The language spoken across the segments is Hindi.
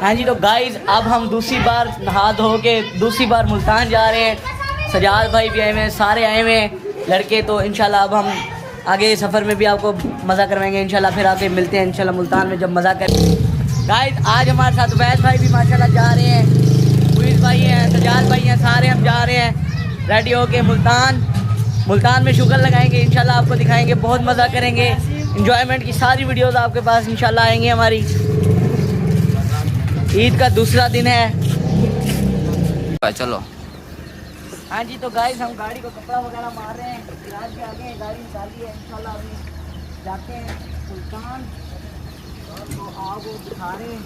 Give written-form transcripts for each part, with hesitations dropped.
हाँ जी, तो गाइज अब हम दूसरी बार नहा धो के दूसरी बार मुल्तान जा रहे हैं। सजाद भाई भी आए हुए हैं, सारे आए हुए हैं लड़के। तो इंशाल्लाह अब हम आगे सफ़र में भी आपको मज़ा करवाएंगे इंशाल्लाह। फिर आके मिलते हैं इंशाल्लाह मुल्तान में जब मज़ा करें। गाइज आज हमारे साथ उबैद भाई भी माशाल्लाह जा रहे हैं, मुइज़ भाई हैं, सजाद भाई हैं, सारे हम जा रहे हैं रेडी होके मुल्तान में शुगर लगाएंगे इंशाल्लाह। आपको दिखाएंगे, बहुत मज़ा करेंगे। इंजॉयमेंट की सारी वीडियोस आपके पास इंशाल्लाह आएंगी हमारी। ईद का दूसरा दिन है। चलो हाँ जी, तो गाइस हम गाड़ी को कपड़ा वगैरह मार रहे हैं, गैराज के आगे गाड़ी निकाली है इंशाल्लाह। अभी जाते हैं मुल्तान, तो आपको दिखा रहे हैं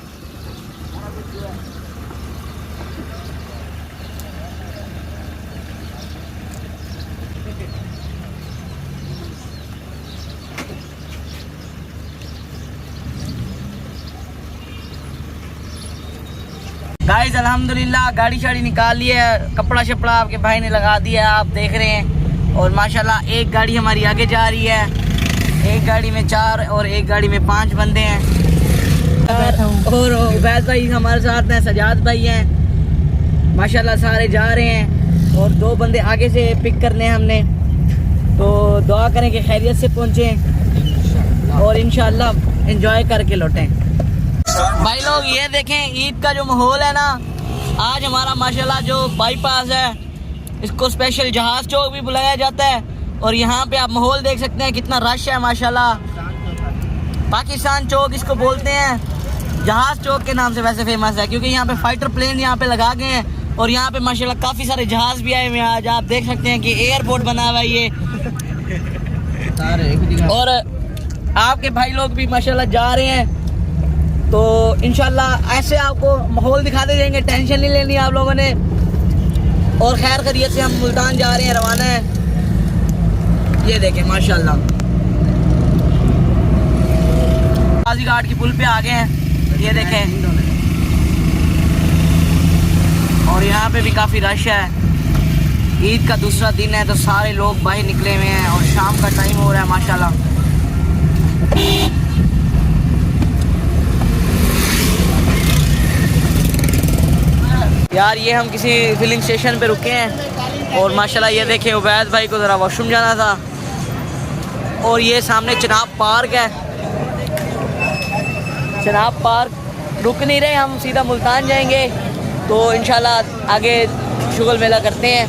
सारा कुछ जो है। गाइस अल्हम्दुलिल्लाह गाड़ी शाड़ी निकाल ली है, कपड़ा शपड़ा आपके भाई ने लगा दिया, आप देख रहे हैं। और माशाल्लाह एक गाड़ी हमारी आगे जा रही है, एक गाड़ी में 4 और एक गाड़ी में 5 बंदे हैं। और उबैद भाई हमारे साथ हैं, सजाद भाई हैं, माशाल्लाह सारे जा रहे हैं। और 2 बंदे आगे से पिक करने हैं हमने, तो दुआ करें कि खैरियत से पहुँचें और इंशाल्लाह एंजॉय करके लौटें। भाई लोग ये देखें ईद का जो माहौल है ना, आज हमारा माशाल्लाह जो बाईपास है इसको स्पेशल जहाज चौक भी बुलाया जाता है। और यहाँ पे आप माहौल देख सकते हैं कितना रश है माशाल्लाह। पाकिस्तान चौक इसको बोलते हैं, जहाज चौक के नाम से वैसे फेमस है क्योंकि यहाँ पे फाइटर प्लेन यहाँ पे लगा गए हैं। और यहाँ पे माशाल्लाह काफ़ी सारे जहाज भी आए हुए हैं। आज आप देख सकते हैं कि एयरपोर्ट बना हुआ है ये। और आपके भाई लोग भी माशाल्लाह जा रहे हैं, तो इंशाल्लाह ऐसे आपको माहौल दिखाते जाएंगे, टेंशन नहीं लेनी आप लोगों ने। और खैर खैरियत से हम मुल्तान जा रहे हैं, रवाना है। ये देखें माशाल्लाह गाजी घाट की पुल पे आ गए हैं, ये देखें। और यहाँ पे भी काफ़ी रश है, ईद का दूसरा दिन है तो सारे लोग बाहर निकले हुए हैं और शाम का टाइम हो रहा है माशाल्लाह। यार ये हम किसी फिलिंग स्टेशन पे रुके हैं और माशाल्लाह ये देखें उबैद भाई को ज़रा वॉशरूम जाना था। और ये सामने चनाब पार्क है, चनाब पार्क रुक नहीं रहे, हम सीधा मुल्तान जाएंगे। तो इंशाल्लाह आगे शुगल मेला करते हैं।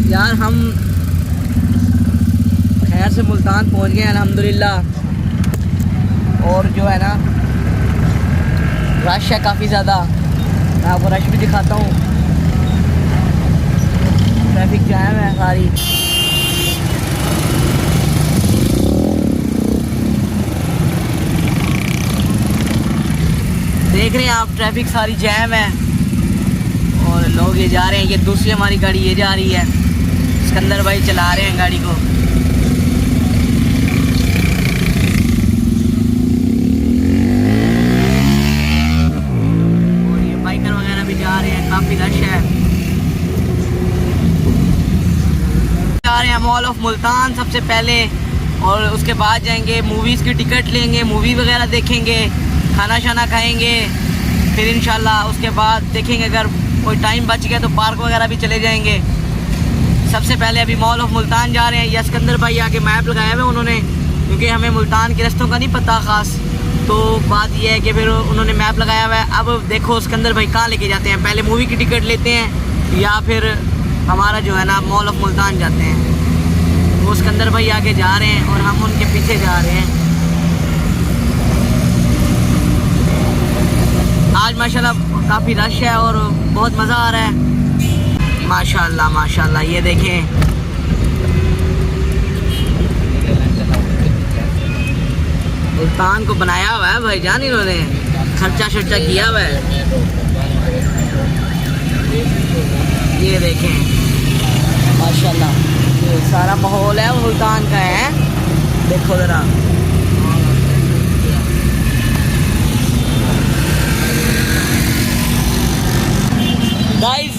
यार हम खैर से मुल्तान पहुंच गए अल्हम्दुलिल्लाह। और जो है ना रश है काफ़ी ज़्यादा, मैं आपको रश भी दिखाता हूँ। ट्रैफिक जैम है सारी। देख रहे हैं आप ट्रैफिक सारी जैम है और लोग ये जा रहे हैं। ये दूसरी हमारी गाड़ी ये जा रही है, सिकंदर भाई चला रहे हैं गाड़ी को। और ये बाइकर वगैरह भी जा रहे हैं, काफ़ी रश है। जा रहे हैं मॉल ऑफ मुल्तान सबसे पहले, और उसके बाद जाएंगे मूवीज़ की टिकट लेंगे, मूवी वगैरह देखेंगे, खाना शाना खाएंगे। फिर इंशाल्लाह उसके बाद देखेंगे अगर कोई टाइम बच गया तो पार्क वगैरह भी चले जाएंगे। सबसे पहले अभी मॉल ऑफ मुल्तान जा रहे हैं। या सिकंदर भाई आके मैप लगाया हुआ उन्होंने, क्योंकि हमें मुल्तान के रास्तों का नहीं पता ख़ास। तो बात यह है कि फिर उन्होंने मैप लगाया हुआ है। अब देखो सिकंदर भाई कहाँ लेके जाते हैं, पहले मूवी की टिकट लेते हैं या फिर हमारा जो है ना मॉल ऑफ मुल्तान जाते हैं। वो सिकंदर भाई आगे जा रहे हैं और हम उनके पीछे जा रहे हैं। आज माशाल्लाह काफ़ी रश है और बहुत मज़ा आ रहा है माशाल्लाह माशाल्लाह। ये देखें मुल्तान को बनाया हुआ है भाईजान, इन्होंने खर्चा शर्चा किया हुआ है। ये देखें माशाल्लाह, ये सारा माहौल है मुल्तान का है, देखो ज़रा।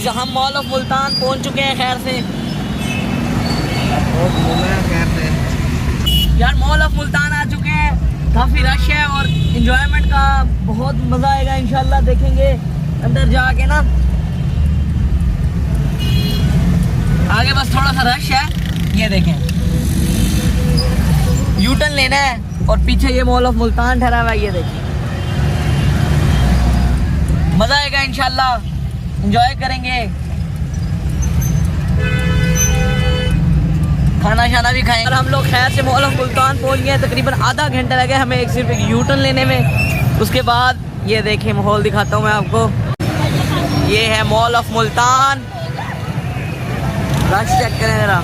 गाइस हम मॉल ऑफ मुल्तान पहुंच चुके हैं खैर से। यार मॉल ऑफ मुल्तान आ चुके हैं, काफ़ी रश है और इंजॉयमेंट का बहुत मज़ा आएगा इंशाल्लाह, देखेंगे अंदर जाके ना। आगे बस थोड़ा सा रश है, ये देखें यू टर्न लेना है और पीछे ये मॉल ऑफ मुल्तान ठहरा हुआ है, ये देखें। मज़ा आएगा इंशाल्लाह, एंजॉय करेंगे, खाना शाना भी खाएंगे। और हम लोग खैर से मॉल ऑफ मुल्तान पहुंच गए, तकरीबन आधा घंटा लगे हमें सिर्फ एक यू टर्न लेने में। उसके बाद ये देखें माहौल दिखाता हूँ मैं आपको, ये है mall of Multan, rush check करें जरा।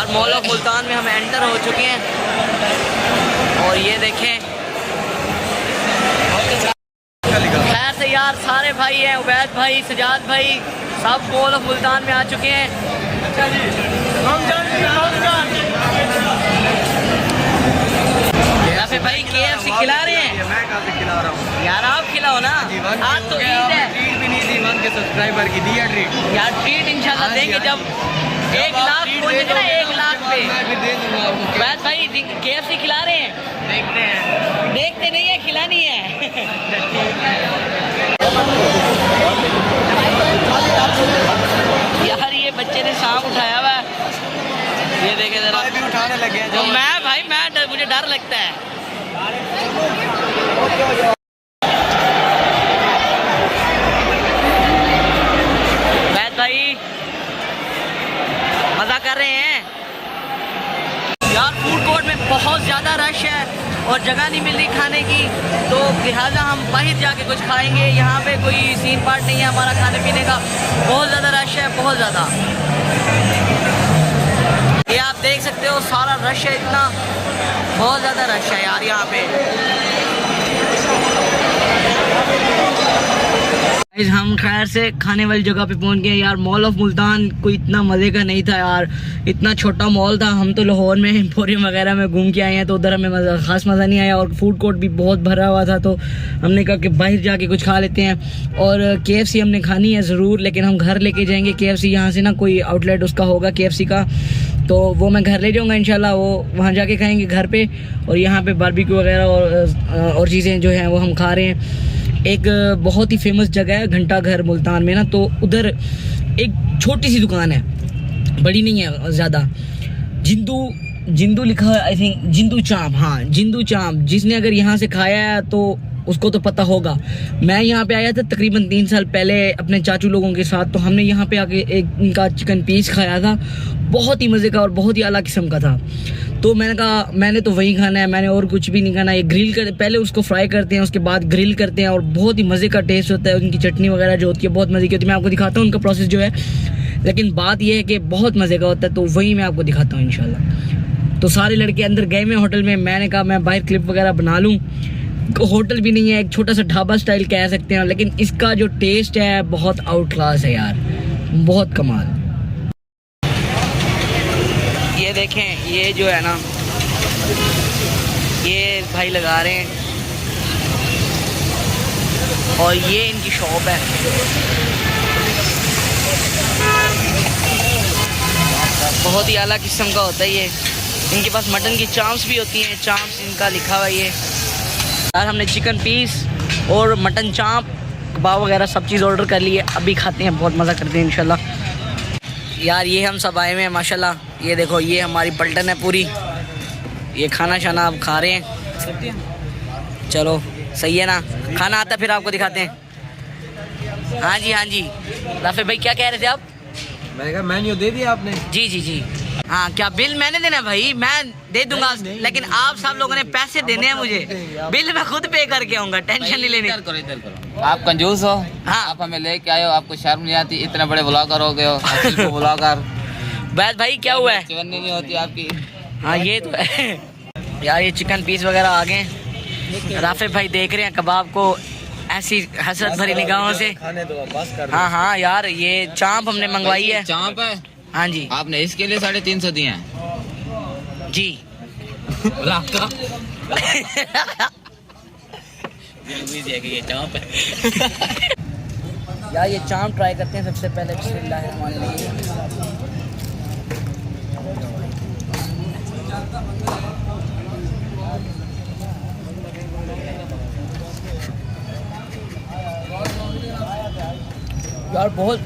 मॉल ऑफ मुल्तान में हम एंटर हो चुके हैं और ये देखें खैर से यार सारे भाई हैं, उबैद भाई, सजाद भाई, सब मॉल ऑफ मुल्तान में आ चुके हैं। राफे भाई KFC खिला रहे हैं? मैं कहाँ से खिला रहा हूँ यार, आप खिलाओ ना, आज तो ईद है। ट्रीट भी नहीं दी, 1 के सब्सक्राइबर की दिया ट्रीट। यार ट्रीट इंशाल्लाह देंगे जब 1 लाख पहुंचेंगे ना, 1 लाख पे। मैं फिर दे दूंगा आपको। वैद भाई KFC खिला रहे हैं? देखते हैं, देखते नहीं है, खिलानी है। यार ये बच्चे ने सांप उठाया हुआ है, ये देखे जरा। भी उठाने लगे हैं तो मुझे डर लगता है। वैद भाई मजा कर रहे हैं यार। फूड कोर्ट में बहुत ज़्यादा रश है और जगह नहीं मिल रही खाने की, तो लिहाजा हम बाहर जाके कुछ खाएंगे। यहाँ पे कोई सीन पार्ट नहीं है हमारा खाने पीने का, बहुत ज़्यादा रश है, बहुत ज़्यादा। ये आप देख सकते हो सारा रश है, इतना बहुत ज़्यादा रश है यार यहाँ पे। हम खैर से खाने वाली जगह पे पहुंच गए यार। मॉल ऑफ मुल्तान कोई इतना मज़े का नहीं था यार, इतना छोटा मॉल था। हम तो लाहौर में एम्पोरियम वगैरह में घूम के आए हैं, तो उधर हमें ख़ास मज़ा नहीं आया और फूड कोर्ट भी बहुत भरा हुआ था, तो हमने कहा कि बाहर जाके कुछ खा लेते हैं। और KFC हमने खानी है ज़रूर, लेकिन हम घर लेके जाएंगे KFC। यहाँ से ना कोई आउटलेट उसका होगा KFC का, तो वो मैं घर ले जाऊँगा इंशाल्लाह, वो वहाँ जाके खाएँगे घर पर। और यहाँ पर बारबेक्यू वगैरह और चीज़ें जो हैं वो हम खा रहे हैं। एक बहुत ही फेमस जगह है घंटा घर मुल्तान में ना, तो उधर एक छोटी सी दुकान है, बड़ी नहीं है ज़्यादा, जिंदू लिखा है आई थिंक, जिंदू चाप। हाँ जिंदू चाप, जिसने अगर यहाँ से खाया है तो उसको तो पता होगा। मैं यहाँ पे आया था तकरीबन 3 साल पहले अपने चाचू लोगों के साथ, तो हमने यहाँ पे आके एक इनका चिकन पीस खाया था, बहुत ही मज़े का और बहुत ही आला किस्म का था। तो मैंने कहा मैंने तो वही खाना है, मैंने और कुछ भी नहीं खाना। ये ग्रिल कर, पहले उसको फ्राई करते हैं, उसके बाद ग्रिल करते हैं और बहुत ही मज़े का टेस्ट होता है। उनकी चटनी वगैरह जो होती है बहुत मज़े की होती है, मैं आपको दिखाता हूँ उनका प्रोसेस जो है। लेकिन बात यह है कि बहुत मज़े का होता है, तो वही मैं आपको दिखाता हूँ इंशाल्लाह। तो सारे लड़के अंदर गए में होटल में, मैंने कहा मैं बाहर क्लिप वगैरह बना लूँ। होटल भी नहीं है, एक छोटा सा ढाबा स्टाइल कह सकते हैं, लेकिन इसका जो टेस्ट है बहुत आउट क्लास है यार, बहुत कमाल। ये देखें, ये जो है ना, ये भाई लगा रहे हैं और ये इनकी शॉप है। बहुत ही आला किस्म का होता है ये। इनके पास मटन की चाम्स भी होती हैं, चाम्स इनका लिखा हुआ है ये यार। हमने चिकन पीस और मटन चाँप, कबाब वगैरह सब चीज़ ऑर्डर कर लिए, अभी खाते हैं, बहुत मज़ा करते हैं इंशाल्लाह। यार ये हम सब आए हुए हैं माशाल्लाह, ये देखो ये हमारी पलटन है पूरी, ये खाना शाना आप खा रहे हैं। चलो सही है ना, खाना आता फिर आपको दिखाते हैं। हाँ जी हाँ जी, राफे भाई क्या कह रहे थे आप? मैंने कहा मेन्यू दे दिया आपने? जी जी जी हाँ। क्या बिल मैंने देना भाई? मैं दे दूंगा, लेकिन आप सब लोगों ने पैसे देने हैं मुझे, बिल मैं खुद पे करके आऊँगा, टेंशन नहीं लेनी। इधर करो। आप कंजूस हो। हाँ। आप हमें लेके आए हो, आपको शर्म नहीं आती? इतने बड़े ब्लॉगर हो गए हो, ब्लॉगर। बैद भाई क्या हुआ है? चिकनी नहीं होती आपकी। हाँ ये तो है यार। ये चिकन पीस वगैरह आ गए, राफे भाई देख रहे हैं कबाब को ऐसी हसरत भरी निगाहों से। खाने दो बस कर। हाँ हाँ यार, ये चांप हमने मंगवाई है। चांप है? हाँ जी। आपने इसके लिए 350 दिए हैं जी। आपका ये चांप है। यार ये चांप ट्राई करते हैं सबसे पहले। बिस्मिल्लाह हमारे लिए यार बहुत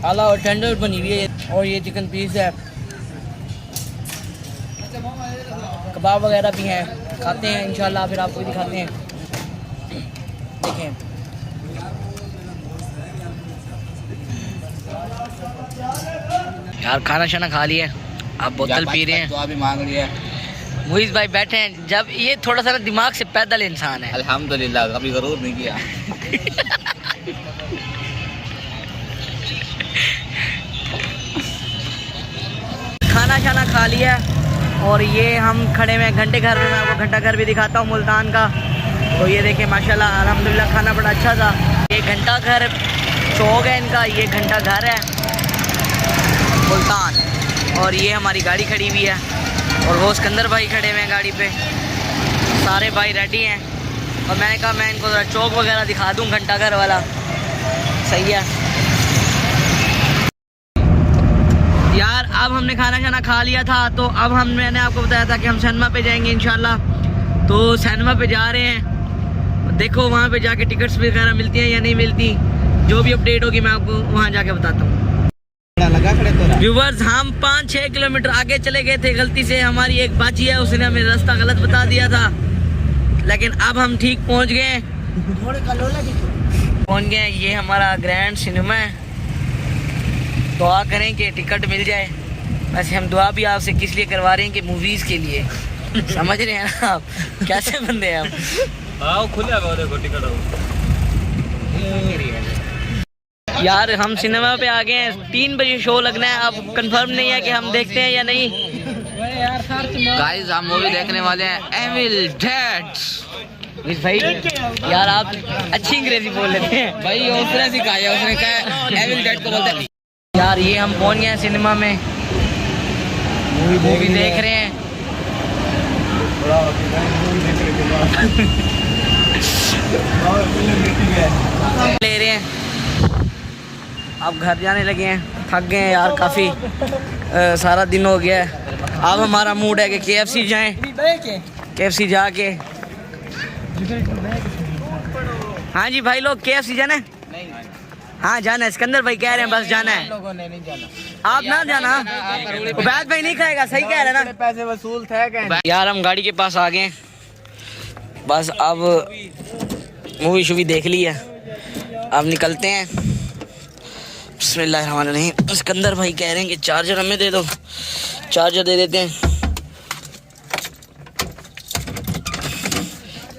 आला और टेंडर बनी हुई है। और ये चिकन पीस है, कबाब वगैरह भी हैं। खाते हैं इंशाल्लाह, फिर आपको भी दिखाते हैं। देखें यार, खाना शाना खा लिया, आप बोतल पी रहे हैं। दुआ भी मांग लिया। मुइज़ भाई बैठे हैं। जब ये थोड़ा सा दिमाग से पैदल इंसान है। अल्हम्दुलिल्लाह, कभी गरूर नहीं किया। खाना शाना खा लिया और ये हम खड़े हुए घंटे घर में। मैं आपको घंटा घर भी दिखाता हूँ मुल्तान का। तो ये देखें माशाल्लाह अल्हम्दुलिल्लाह खाना बड़ा अच्छा था। ये घंटा घर चौक है इनका, ये घंटा घर है मुल्तान। और ये हमारी गाड़ी खड़ी हुई है और वो सिकंदर भाई खड़े हुए हैं गाड़ी पे। सारे भाई रेडी हैं और मैंने कहा मैं इनको ज़रा चौक वगैरह दिखा दूँ, घंटा घर वाला। सही है यार। अब हमने खाना शाना खा लिया था, तो अब मैंने आपको बताया था कि हम सिनेमा पे जाएंगे इंशाल्लाह। तो सिनेमा पे जा रहे हैं। देखो वहाँ पे जाके टिकट्स वगैरह मिलती हैं या नहीं मिलती, जो भी अपडेट होगी मैं आपको वहाँ जाके बताता हूँ। व्यूवर्स, हम 5-6 किलोमीटर आगे चले गए थे गलती से। हमारी एक बाची है, उसने हमें रास्ता गलत बता दिया था, लेकिन अब हम ठीक पहुँच गए। ये हमारा ग्रैंड सिनेमा है। दुआ करें कि टिकट मिल जाए। वैसे हम दुआ भी आपसे किस लिए करवा रहे हैं कि मूवीज़ के लिए। समझ रहे हैं ना आप कैसे बंदे हैं हम। यार हम सिनेमा पे आ गए हैं, 3 बजे शो लगना है। अब कंफर्म नहीं है कि हम देखते हैं या नहीं। गाइस, हम मूवी देखने वाले हैं एविल डेड। भाई यार आप अच्छी अंग्रेजी बोल लेते हैं। भाई उसने सिखाया, उसने कहा एविल डेड को बोलते हैं। यार ये हम पहुंच गए हैं सिनेमा में, मूवी देख रहे हैं। ले रहे हैं, अब घर जाने लगे हैं। थक गए हैं यार काफ़ी, सारा दिन हो गया है। अब हमारा मूड है कि KFC जाएं, KFC जाके। हाँ जी भाई लोग, KFC जाना है? हाँ जाना है, सिकंदर भाई कह रहे हैं बस जाना है। लोगों ने नहीं जाना। आप ना जाना, उबैद भाई नहीं खाएगा, सही कह रहे हैं ना। पैसे वसूल थे यार हम गाड़ी के पास आ गए, बस अब मूवी शूवी देख ली है, अब निकलते हैं। बिस्मिल्लाहिर्रहमानिर्रहीम। सिकंदर भाई कह रहे हैं कि चार्जर हमें दे दो, चार्जर दे देते हैं।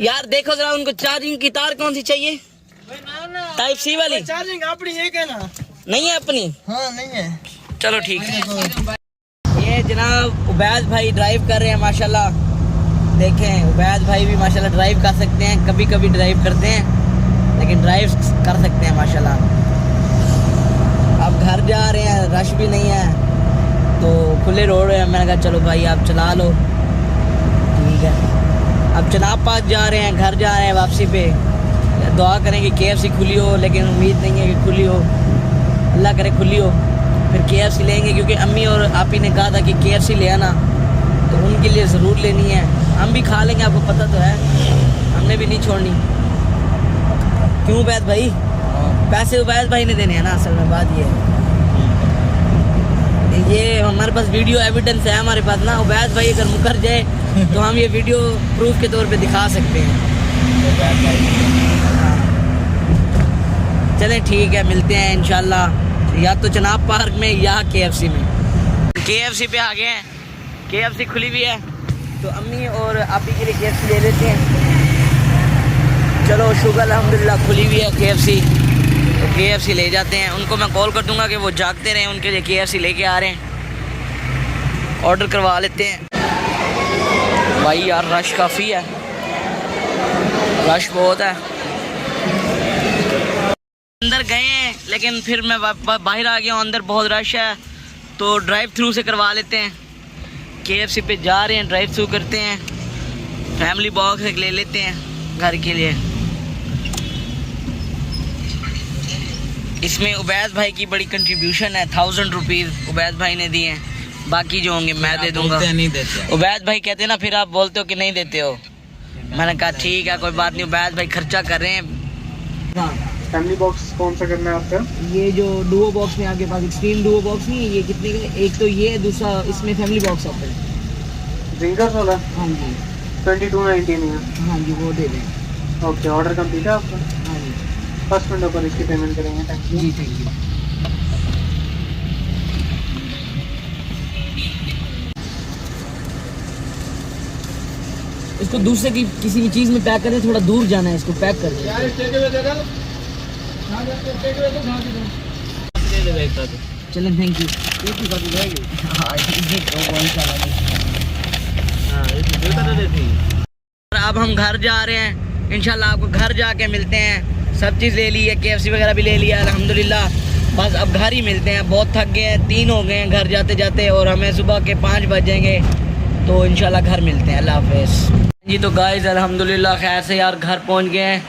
यार देखो जरा उनको चार्जिंग की तार कौन सी चाहिए? टाइप C वाली चार्जिंग अपनी एक है ना? नहीं है अपनी? हाँ नहीं है। चलो ठीक है। ये जनाब उबैद भाई ड्राइव कर रहे हैं माशाल्लाह। देखें उबैद भाई भी माशाल्लाह ड्राइव कर सकते हैं, कभी कभी ड्राइव करते हैं लेकिन ड्राइव कर सकते हैं माशाल्लाह। अब घर जा रहे हैं, रश भी नहीं है तो खुले रोड है। मैंने कहा चलो भाई आप चला लो, ठीक है। अब चनाब पास जा रहे हैं, घर जा रहे हैं वापसी पे। दुआ करें कि KFC खुली हो, लेकिन उम्मीद नहीं है कि खुली हो। अल्लाह करे खुली हो, फिर KFC लेंगे, क्योंकि अम्मी और आपी ने कहा था कि KFC ले आना, तो उनके लिए ज़रूर लेनी है। हम भी खा लेंगे, आपको पता तो है, हमने भी नहीं छोड़नी। क्यों उबैद भाई? पैसे उबैद भाई ने देने हैं ना, असल में बात ये है। ये हमारे पास वीडियो एविडेंस है हमारे पास ना। उबैद भाई अगर मुकर जाए तो हम ये वीडियो प्रूफ के तौर पे दिखा सकते हैं। चलें ठीक है, मिलते हैं इंशाल्लाह या तो चनाब पार्क में या KFC में। KFC पे आ गए हैं, KFC खुली हुई है तो अम्मी और आपी के लिए KFC ले लेते हैं। चलो शुक्र अल्हम्दुलिल्लाह खुली हुई है KFC, तो KFC ले जाते हैं। उनको मैं कॉल कर दूंगा कि वो जागते रहें, उनके लिए KFC लेके आ रहे हैं, ऑर्डर करवा लेते हैं। भाई यार रश काफ़ी है, रश बहुत है। अंदर गए हैं लेकिन फिर मैं बाहर आ गया हूँ। अंदर बहुत रश है तो ड्राइव थ्रू से करवा लेते हैं। KFC पे जा रहे हैं, ड्राइव थ्रू करते हैं, फैमिली बॉक्स एक ले लेते हैं घर के लिए। इसमें उबैद भाई की बड़ी कंट्रीब्यूशन है, 1000 रुपीज़ उबैद भाई ने दिए हैं, बाकी जो होंगे मैं दे दूंगा। नहीं देते। उबैद भाई कहते हैं ना, फिर आप बोलते हो कि नहीं देते हो। मैंने कहा ठीक है कोई बात नहीं, उबैद भाई खर्चा कर रहे हैं। हाँ, फैमिली बॉक्स कौन सा करना है आपका? ये जो डुओ बॉक्स में आपके पास एक्सट्रीम डुओ बॉक्स नहीं है, ये कितने का? एक तो ये, दूसरा इसमें फैमिली बॉक्स आता है ड्रिंकर्स वाला। हाँ जी 22.19 है। हाँ जी वो दे दें। ओके, ऑर्डर कंप्लीट है आपका? हाँ जी फर्स्ट विंडो पर इसकी पेमेंट करेंगे। Thank you ji thank you. इसको दूसरे की किसी भी चीज़ में पैक करें, थोड़ा दूर जाना है, इसको पैक कर दें। चलें थैंक यू। अब हम घर जा रहे हैं, इंशाल्लाह आपको घर जाके मिलते हैं। सब चीज़ ले ली है, KFC वगैरह भी ले लिया अल्हम्दुलिल्लाह। बस अब घर ही मिलते हैं, बहुत थक गए हैं, 3 हो गए हैं घर जाते जाते और हमें सुबह के 5 बजेंगे, तो इंशाल्लाह घर मिलते हैं। अल्लाह हाफ़िज़ जी। तो गाइस अल्हम्दुलिल्लाह खैर से यार घर पहुंच गए हैं,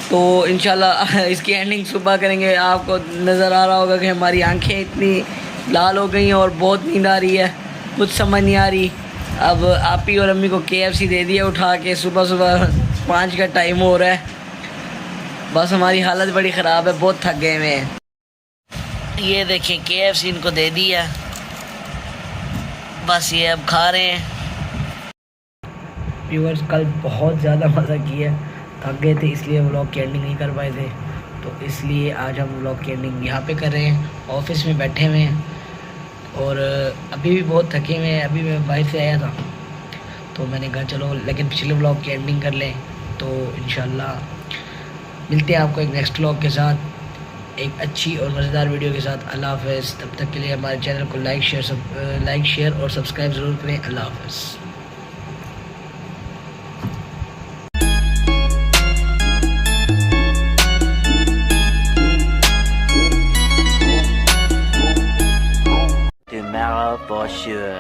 तो इंशाल्लाह इसकी एंडिंग सुबह करेंगे। आपको नज़र आ रहा होगा कि हमारी आंखें इतनी लाल हो गई हैं और बहुत नींद आ रही है, कुछ समझ नहीं आ रही। अब आपी और अम्मी को KFC दे दिया उठा के, सुबह सुबह 5 का टाइम हो रहा है। बस हमारी हालत बड़ी ख़राब है, बहुत थक गए हुए हैं। ये देखें KFC इनको दे दिया, बस ये अब खा रहे हैं। व्यूअर्स कल बहुत ज़्यादा मज़ा किया, थक गए थे इसलिए व्लॉग की एंडिंग नहीं कर पाए थे, तो इसलिए आज हम व्लॉग की एंडिंग यहाँ पे कर रहे हैं। ऑफिस में बैठे हुए हैं और अभी भी बहुत थके हुए हैं। अभी मैं बाहर से आया था तो मैंने कहा चलो लेकिन पिछले व्लॉग की एंडिंग कर लें, तो इंशाल्लाह मिलते हैं आपको एक नेक्स्ट व्लॉग के साथ, एक अच्छी और मज़ेदार वीडियो के साथ। अल्लाह हाफ़िज़। तब तक के लिए हमारे चैनल को लाइक शेयर और सब्सक्राइब ज़रूर करें। अल्लाह हाफ़िज़। Tomorrow for sure.